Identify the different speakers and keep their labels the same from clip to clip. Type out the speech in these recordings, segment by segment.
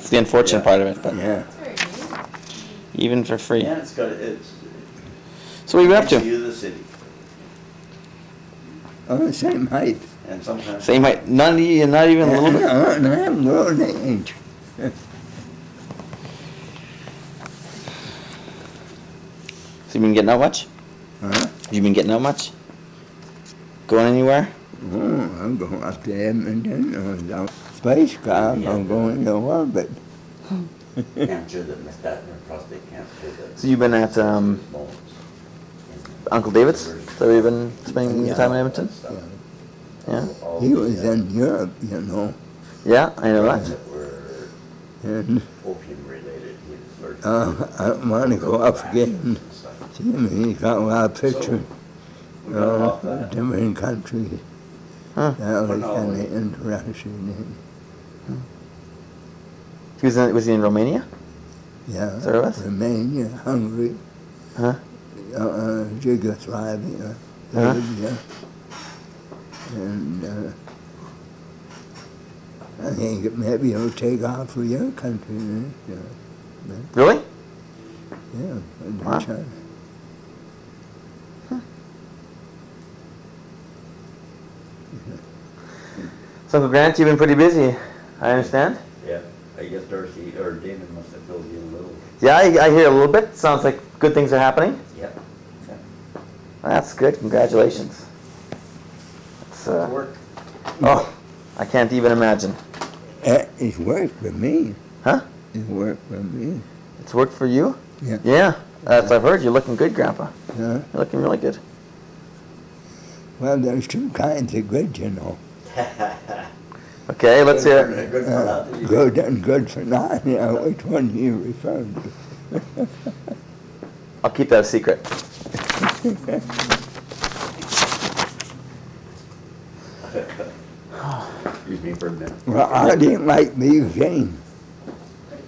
Speaker 1: It's the unfortunate part of it, but
Speaker 2: Yeah.
Speaker 1: even for free.
Speaker 3: Yeah, it's
Speaker 1: So what are you up to?
Speaker 3: view of the city,
Speaker 2: On the same height.
Speaker 3: and sometimes.
Speaker 1: Same height, not even a little bit?
Speaker 2: No, and I'm grown age.
Speaker 1: So you been getting out much?
Speaker 2: Huh?
Speaker 1: You been getting out much? Going anywhere?
Speaker 2: Oh, I'm going up to Edmonton on the spacecraft. I'm going to orbit.
Speaker 3: Cancer, the metastatic prostate cancer.
Speaker 1: So you've been at Uncle David's? So you've been spending your time in Edmonton? Yeah?
Speaker 2: He was in Europe, you know.
Speaker 1: Yeah, I know that.
Speaker 3: That were
Speaker 2: And
Speaker 3: opium related.
Speaker 2: I don't want to go up again. See him, he's got a lot of pictures of different countries.
Speaker 1: Huh.
Speaker 2: That was kind of interesting.
Speaker 1: Was he in Romania?
Speaker 2: Yeah,
Speaker 1: Service?
Speaker 2: Romania, Hungary,
Speaker 1: Huh?
Speaker 2: Yugoslavia,
Speaker 1: Huh?
Speaker 2: Serbia, and I think maybe he'll take off for your country.
Speaker 1: Really?
Speaker 2: Yeah,
Speaker 1: Wow.
Speaker 2: China.
Speaker 1: So Uncle Grant, you've been pretty busy, I understand?
Speaker 3: Yeah, I guess Darcy or Damon must have filled you in a little.
Speaker 1: Yeah, I hear a little bit. Sounds like good things are happening.
Speaker 3: Yep.
Speaker 1: That's good. Congratulations. It's,
Speaker 3: Work.
Speaker 1: oh, I can't even imagine.
Speaker 2: It's worked for me.
Speaker 1: Huh?
Speaker 2: It worked for me.
Speaker 1: It's worked for you?
Speaker 2: Yeah.
Speaker 1: Yeah. That's I've heard. You're looking good, Grandpa.
Speaker 2: Huh?
Speaker 1: You're looking really good.
Speaker 2: Well, there's two kinds of good, you know.
Speaker 1: Okay, let's hear it.
Speaker 3: Good for nothing.
Speaker 2: Good and good for nothing. Yeah, which one do you refer to?
Speaker 1: I'll keep that a secret.
Speaker 3: Excuse me for a minute.
Speaker 2: Well, I didn't like Eugene.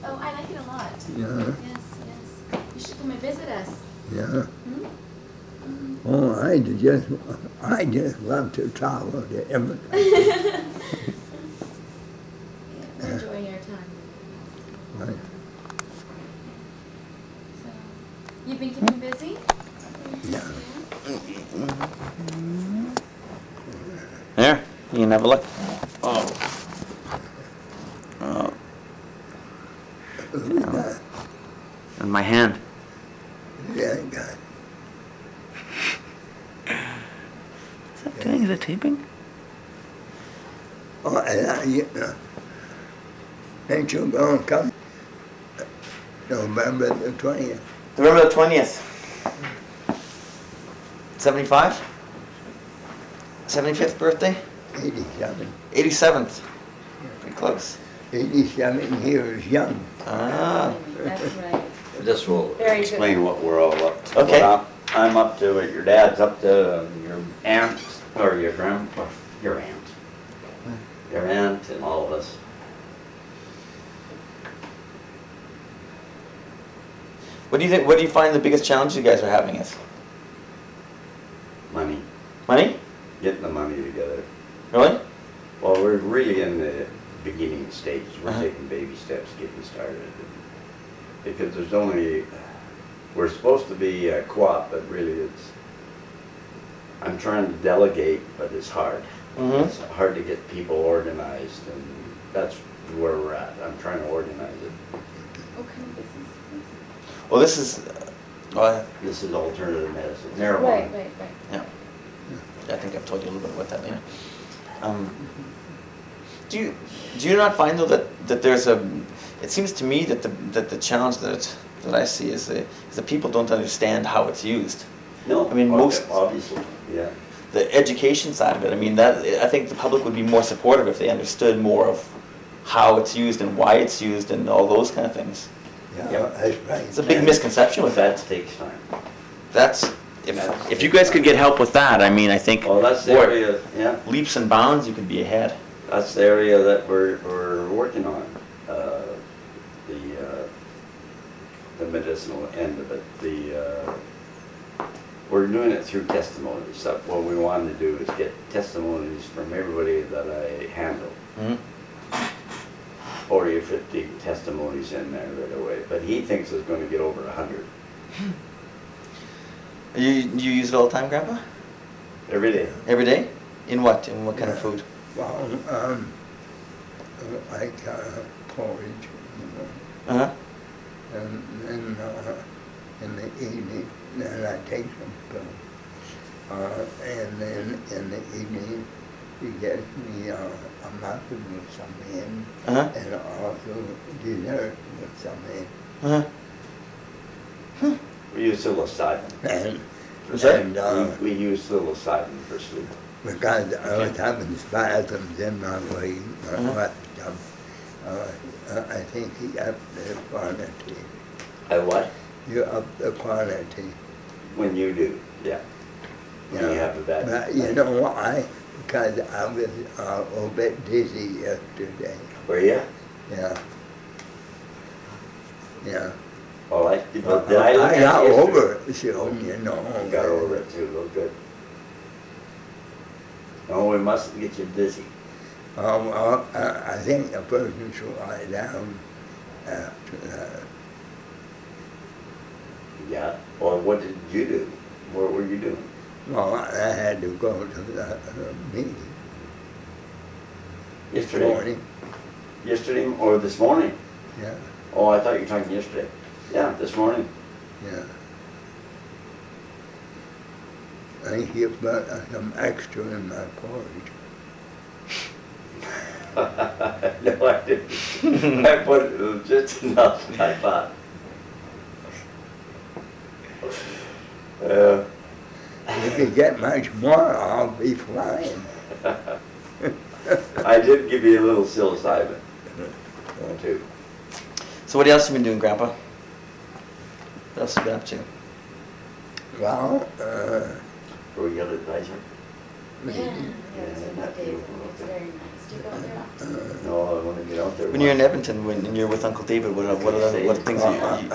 Speaker 4: Oh, I like it a lot.
Speaker 2: Yeah.
Speaker 4: Yes, yes. You should come and visit us.
Speaker 2: Yeah. Oh, I just love to travel to every country.
Speaker 4: Yeah, we're enjoying our time.
Speaker 2: Right.
Speaker 4: So, you've been keeping busy?
Speaker 2: Yeah.
Speaker 1: There. You can have a look. Oh. Oh.
Speaker 2: Who's that?
Speaker 1: In my hand.
Speaker 2: Yeah, I got it.
Speaker 1: Is that doing? Is it taping?
Speaker 2: Oh, ain't you gonna come November the 20th?
Speaker 1: November the 20th. 75? 75th birthday?
Speaker 2: 87.
Speaker 1: 87th. Pretty close.
Speaker 2: 87 years young.
Speaker 1: Ah.
Speaker 4: That's right.
Speaker 3: This will
Speaker 4: Very good.
Speaker 3: explain what we're all up to.
Speaker 1: Okay.
Speaker 3: What I'm up to, what your dad's up to, your aunt, or your grandpa, your aunt. Your aunt and all of us.
Speaker 1: What do you think? What do you find the biggest challenge you guys are having is?
Speaker 3: Money,
Speaker 1: Money?
Speaker 3: getting the money together.
Speaker 1: Really?
Speaker 3: Well, we're really in the beginning stages. We're
Speaker 1: Uh-huh.
Speaker 3: taking baby steps, getting started. Because there's only, we're supposed to be a co-op, but really it's, I'm trying to delegate, but it's hard.
Speaker 1: Mm-hmm.
Speaker 3: It's hard to get people organized, and that's where we're at. I'm trying to organize it.
Speaker 4: What kind of business is this?
Speaker 1: Well, this is. Well,
Speaker 3: This is alternative medicine,
Speaker 4: Right,
Speaker 3: marijuana.
Speaker 4: right, right.
Speaker 1: yeah. I think I've told you a little bit about that later. Do you not find though that there's a? It seems to me that the challenge that I see is that people don't understand how it's used.
Speaker 3: No,
Speaker 1: I mean, most-
Speaker 3: obviously, yeah.
Speaker 1: The education side of it. I mean, that I think the public would be more supportive if they understood more of how it's used and why it's used and all those kind of things.
Speaker 2: Yeah,
Speaker 3: Yeah.
Speaker 2: that's right.
Speaker 1: It's a big misconception with
Speaker 3: That
Speaker 1: that.
Speaker 3: takes time.
Speaker 1: That's if you guys could get help with that. I mean, I think
Speaker 3: Well, that's the
Speaker 1: boy,
Speaker 3: area, yeah.
Speaker 1: leaps and bounds you could be ahead.
Speaker 3: That's the area that we're working on, the medicinal end of it. We're doing it through testimonies. So what we wanted to do is get testimonies from everybody that I handle.
Speaker 1: Mm-hmm.
Speaker 3: 40 or 50 testimonies in there right away, but he thinks it's going to get over 100
Speaker 1: You use it all the time, Grandpa?
Speaker 3: every day.
Speaker 1: Every day? In what? In what kind of food?
Speaker 2: Well, like porridge, you know.
Speaker 1: Uh-huh.
Speaker 2: And then in the evening, then I take some pills. And then in the evening, he gets me a muffin with some in,
Speaker 1: Uh-huh.
Speaker 2: and also dessert with some in.
Speaker 1: Uh-huh.
Speaker 3: We use psilocybin.
Speaker 2: And,
Speaker 1: What's that?
Speaker 2: and
Speaker 3: We use psilocybin for sleep.
Speaker 2: because I was having spasms in my leg, my
Speaker 1: Uh-huh.
Speaker 2: left thumb, I think he upped the quantity.
Speaker 3: At what?
Speaker 2: You up the quantity.
Speaker 3: When you do, yeah. When you have a bad.
Speaker 2: But you know why? Because I was a little bit dizzy yesterday.
Speaker 3: Were you?
Speaker 2: Yeah. Yeah.
Speaker 3: Oh, did I look at
Speaker 2: I got
Speaker 3: it yesterday?
Speaker 2: over it, so, you know.
Speaker 3: You got over it too, look good. No, we mustn't get you dizzy.
Speaker 2: Well, I think a person should lie down after that.
Speaker 3: Yeah. Or what did you do? What were you doing?
Speaker 2: Well, I had to go to the meeting this
Speaker 3: Yesterday?
Speaker 2: morning.
Speaker 3: Yesterday or this morning?
Speaker 2: Yeah,
Speaker 3: Oh, I thought you were talking yesterday. Yeah, this morning.
Speaker 2: yeah. I think you put some extra in my porridge.
Speaker 3: No, I didn't. I put just enough, I thought.
Speaker 2: If you get much more, I'll be flying.
Speaker 3: I did give you a little psilocybin, too.
Speaker 1: So what else have you been doing, Grandpa? What else have you been up to?
Speaker 2: Well,
Speaker 3: Were you an advisor?
Speaker 4: Yeah,
Speaker 2: maybe.
Speaker 4: it's a good day. It's very nice. Do you go out there?
Speaker 3: No, I want to get out there.
Speaker 1: When you're in Edmonton, when you're with Uncle David, what are things
Speaker 2: Well,
Speaker 1: you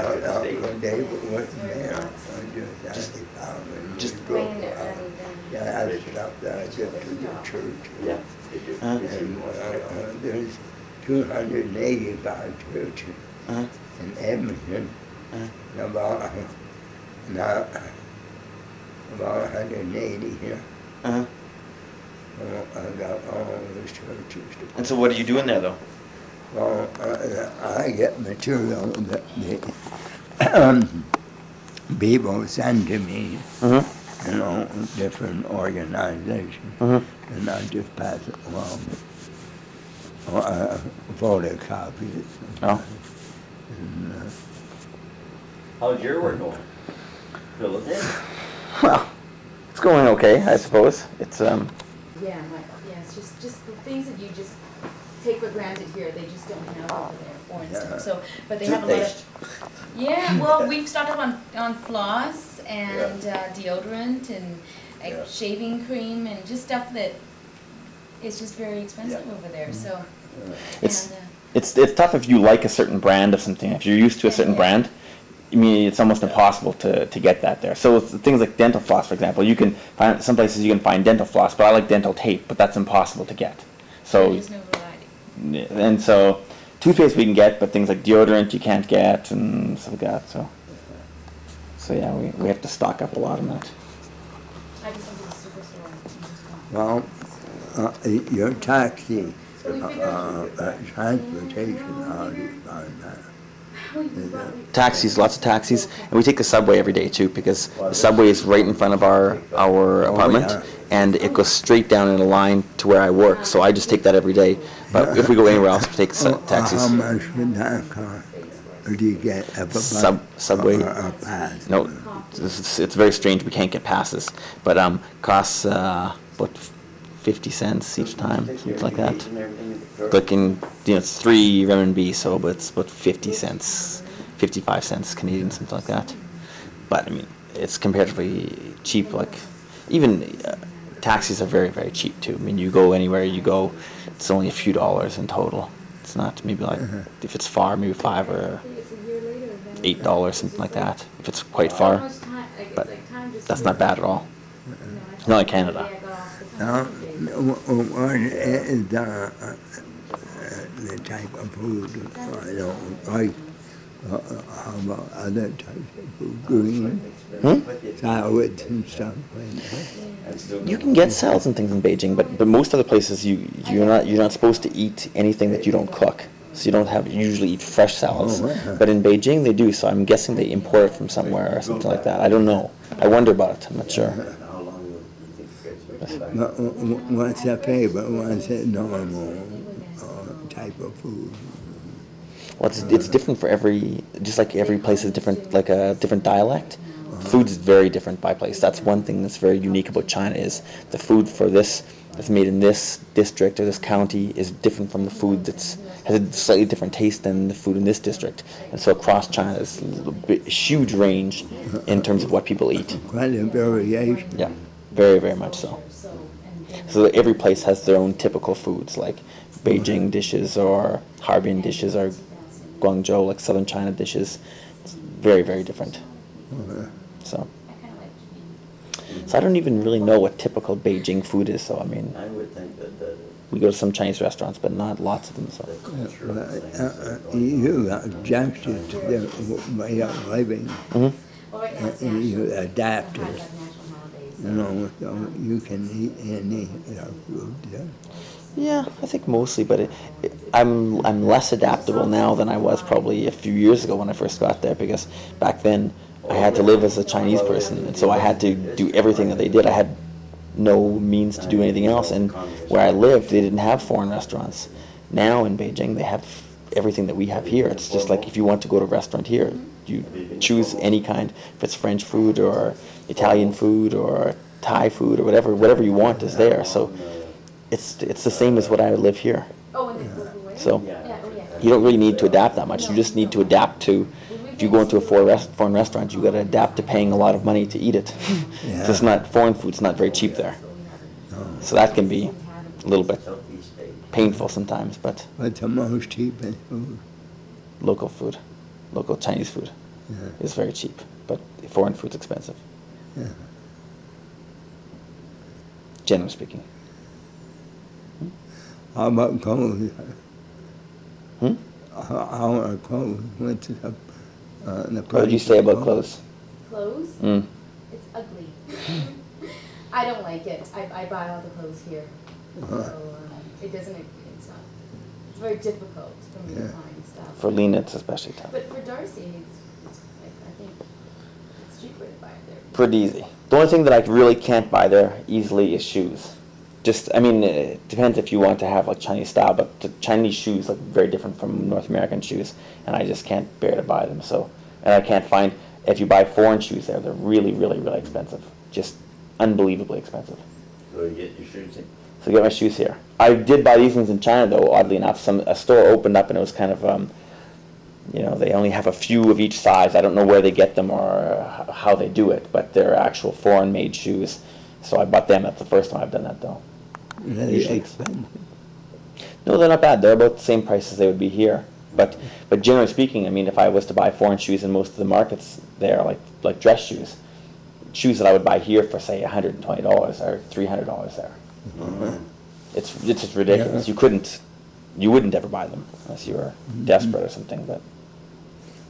Speaker 2: David wasn't there. I just
Speaker 1: Just-
Speaker 4: When they're
Speaker 2: yeah,
Speaker 4: running
Speaker 2: that's stuff that I get to the church.
Speaker 3: Yeah, they do.
Speaker 1: Huh?
Speaker 3: Yes,
Speaker 2: And
Speaker 3: you want to.
Speaker 2: there's 285 churches
Speaker 1: Uh-huh.
Speaker 2: in Edmonton,
Speaker 1: Uh-huh.
Speaker 2: and about 180 here.
Speaker 1: Uh-huh.
Speaker 2: Well, I got all those churches to.
Speaker 1: And so what are you doing there, though?
Speaker 2: Well, I get material that the people send to me,
Speaker 1: Uh-huh.
Speaker 2: you know, different organizations,
Speaker 1: Uh-huh.
Speaker 2: and I just pass it along. Or photocopy it.
Speaker 1: Oh.
Speaker 2: And,
Speaker 3: How's your work going? Fill it in.
Speaker 1: Well, it's going okay, I suppose. It's
Speaker 4: Yeah, it's just the things that you just take for granted here, they just don't have over there, for instance. So, but they have a lot of. Yeah, well, we've stocked up on floss and deodorant and
Speaker 3: Yeah.
Speaker 4: shaving cream and just stuff that is just very expensive
Speaker 3: Yeah.
Speaker 4: over there. So,
Speaker 1: It's-
Speaker 4: and,
Speaker 1: it's tough if you like a certain brand of something. If you're used to a certain
Speaker 4: Yeah.
Speaker 1: brand, I mean, it's almost impossible to get that there. So it's things like dental floss, for example, you can find some places you can find dental floss, but I like dental tape, but that's impossible to get. So
Speaker 4: there's no variety.
Speaker 1: and so toothpaste we can get, but things like deodorant you can't get and stuff like that. So yeah, we have to stock up a lot on that.
Speaker 4: I just went to the superstore and just bought.
Speaker 2: well, your taxi,
Speaker 4: So we figured.
Speaker 2: transportation, how do you find that?
Speaker 1: Taxis, lots of taxis, and we take the subway every day too, because the subway is right in front of our apartment,
Speaker 2: yeah.
Speaker 1: and it goes straight down in a line to where I work. So I just take that every day. But if we go anywhere else, we take taxis.
Speaker 2: How much would that cost? Or do you get a
Speaker 1: Subway.
Speaker 2: or a pass?
Speaker 1: No, it's very strange. We can't get passes, but costs about 50 cents each time, something like that. Like in, it's 3 RMB, so but it's about 50 cents, 55 cents Canadian, something like that. But I mean, it's comparatively cheap. Like even taxis are very, very cheap too. I mean, you go anywhere you go, it's only a few dollars in total. It's not maybe like if it's far, maybe $5 or $8, something like that. If it's quite far, but that's not bad at all. Not like Canada.
Speaker 2: What is the type of food. I don't like. How about other types of food? Green salads and stuff like that.
Speaker 1: You can get salads and things in Beijing, but most other places you're not supposed to eat anything that you don't cook. So you don't usually eat fresh salads. But in Beijing they do. So I'm guessing they import it from somewhere or something like that. I don't know. I wonder about it. I'm not sure.
Speaker 3: How long do you think it gets back?
Speaker 2: But what's the favorite? What's the normal type of food?
Speaker 1: Well, it's different for just like every place is different, like a different dialect. Food is very different by place. That's one thing that's very unique about China is the food for that's made in this district or this county is different from the food has a slightly different taste than the food in this district. And so across China, there's a huge range in terms of what people eat.
Speaker 2: Quite a variation.
Speaker 1: Yeah, very, very much so. So every place has their own typical foods, like Beijing dishes or Harbin dishes or Guangzhou, like southern China dishes. It's very, very different. So I don't even really know what typical Beijing food is. So I mean,
Speaker 3: I would think that
Speaker 1: we go to some Chinese restaurants, but not lots of them. So
Speaker 2: You adjusted to the way of living. You adapted. You know, so you can eat any food.
Speaker 1: yeah, I think mostly, but I'm less adaptable now than I was probably a few years ago when I first got there, because back then I had to live as a Chinese person, and so I had to do everything that they did. I had no means to do anything else, and where I lived, they didn't have foreign restaurants. Now in Beijing, they have everything that we have here. It's just like if you want to go to a restaurant here, you choose any kind, if it's French food or Italian food or Thai food or whatever you want is there. So it's the same as what I live here. So you don't really need to adapt that much. You just need to adapt to, if you go into a foreign restaurant, you got to adapt to paying a lot of money to eat it.
Speaker 2: Yeah.
Speaker 1: So it's not, foreign food's not very cheap there. So that can be a little bit painful sometimes, but
Speaker 2: What's the most cheapest food?
Speaker 1: local food, local Chinese food is very cheap, but foreign food's expensive,
Speaker 2: Yeah.
Speaker 1: generally speaking.
Speaker 2: How about clothes?
Speaker 1: Hmm?
Speaker 2: How are clothes? What's the
Speaker 1: What would you say about clothes?
Speaker 4: Clothes?
Speaker 1: Mm.
Speaker 4: It's ugly. I don't like it. I buy all the clothes here. So it doesn't, it's very difficult for me to find stuff.
Speaker 1: For Lena, it's especially tough.
Speaker 4: But for Darcy, I think it's cheaper to buy it there.
Speaker 1: Pretty easy. The only thing that I really can't buy there easily is shoes. I mean, it depends if you want to have like Chinese style, but the Chinese shoes look very different from North American shoes, and I just can't bear to buy them. So, and I can't find, if you buy foreign shoes there, they're really, really, really expensive. Just unbelievably expensive.
Speaker 3: So you get your shoes in.
Speaker 1: So I get my shoes here. I did buy these ones in China though, oddly enough. A store opened up and it was kind of, they only have a few of each size. I don't know where they get them or how they do it, but they're actual foreign made shoes. So I bought them. That's the first time I've done that though.
Speaker 2: Really expensive.
Speaker 1: No, they're not bad. They're about the same price as they would be here. But generally speaking, I mean, if I was to buy foreign shoes in most of the markets there, like dress shoes that I would buy here for say $120 or $300 there. It's just ridiculous.
Speaker 2: Yeah.
Speaker 1: You wouldn't ever buy them unless you were desperate or something. But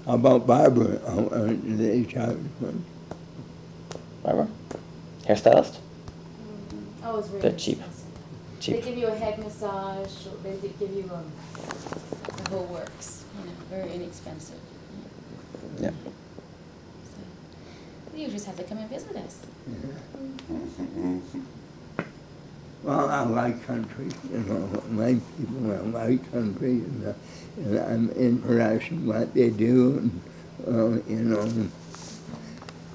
Speaker 2: How about barber? They charge for?
Speaker 1: Barbara, hairstylist,
Speaker 4: Oh, it's really
Speaker 1: they're cheap.
Speaker 4: expensive.
Speaker 1: Cheap.
Speaker 4: They give you a head massage, or they give you the whole works, very inexpensive.
Speaker 1: Yeah.
Speaker 4: So, you just have to come and visit us.
Speaker 2: Well, I like country, my people like country, and I'm interested in what they do, and,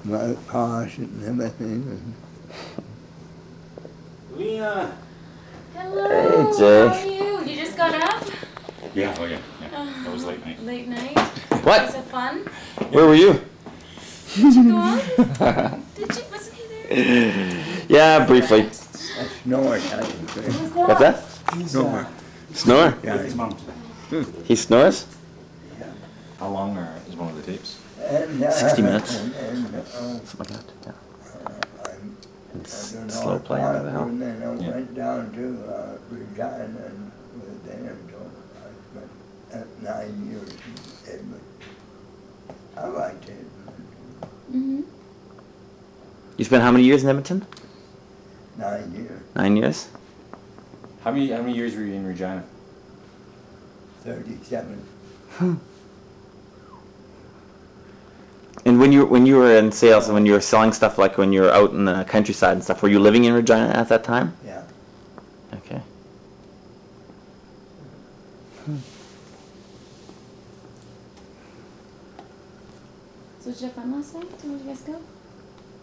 Speaker 2: what it costs and everything.
Speaker 3: Lena!
Speaker 4: Hello,
Speaker 1: Hey, Jay.
Speaker 4: how are you? You just got up?
Speaker 5: Yeah, oh yeah. That was late night.
Speaker 4: Late night?
Speaker 1: What?
Speaker 4: Was it fun?
Speaker 1: Where were you?
Speaker 4: Did you go on? Did you? Wasn't he there?
Speaker 1: Yeah, briefly.
Speaker 2: I snore, I think.
Speaker 1: What's that?
Speaker 2: Snore.
Speaker 1: Snore?
Speaker 2: Yeah.
Speaker 5: His mom today.
Speaker 1: He snores?
Speaker 5: How long is one of the tapes?
Speaker 2: And,
Speaker 1: 60 minutes.
Speaker 2: And,
Speaker 1: Something like that. Yeah. It's
Speaker 2: I don't know,
Speaker 1: slow play over the hell.
Speaker 2: And then I
Speaker 5: Yeah.
Speaker 2: went down to Regina and with them, so I spent 9 years in Edmonton. I liked it.
Speaker 4: Mm-hmm.
Speaker 1: You spent how many years in Edmonton?
Speaker 2: 9 years,
Speaker 1: 9 years.
Speaker 5: How many years were you in Regina?
Speaker 2: 37.
Speaker 1: And when you were in sales and when you were selling stuff, like when you were out in the countryside and stuff, were you living in Regina at that time?
Speaker 2: Yeah.
Speaker 1: Okay.
Speaker 4: So did you have fun last night? Where did you guys go?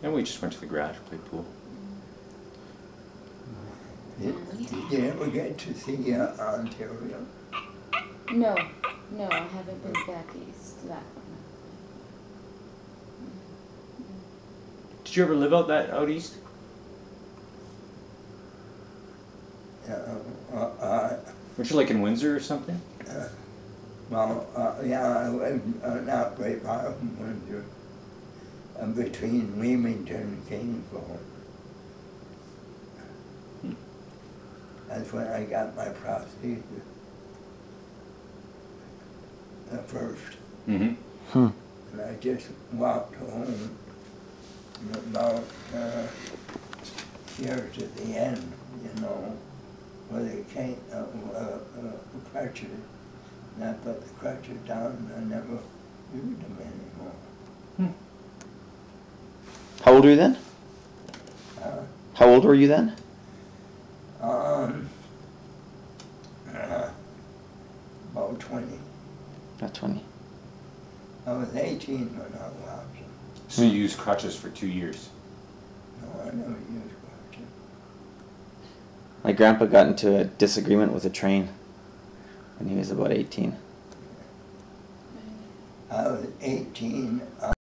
Speaker 5: And we just went to the garage, played pool.
Speaker 2: Did you ever get to see Ontario?
Speaker 4: No, I haven't been back east to that point.
Speaker 5: Did you ever live out east? Weren't you like in Windsor or something?
Speaker 2: Yeah, I lived not very far from Windsor, between Leamington and Kingsville. That's when I got my prosthesis. The first.
Speaker 5: Mm-hmm.
Speaker 2: And I just walked home about here to the end, you know, where they came, crutches. And I put the crutches down and I never used them anymore.
Speaker 1: How old were you then?
Speaker 2: Uh,
Speaker 1: How old were you then?
Speaker 2: About 20.
Speaker 1: About 20.
Speaker 2: I was 18 when I lost them.
Speaker 5: So you used crutches for 2 years.
Speaker 2: No, I never used crutches.
Speaker 1: My grandpa got into a disagreement with a train when he was about 18.
Speaker 2: I was 18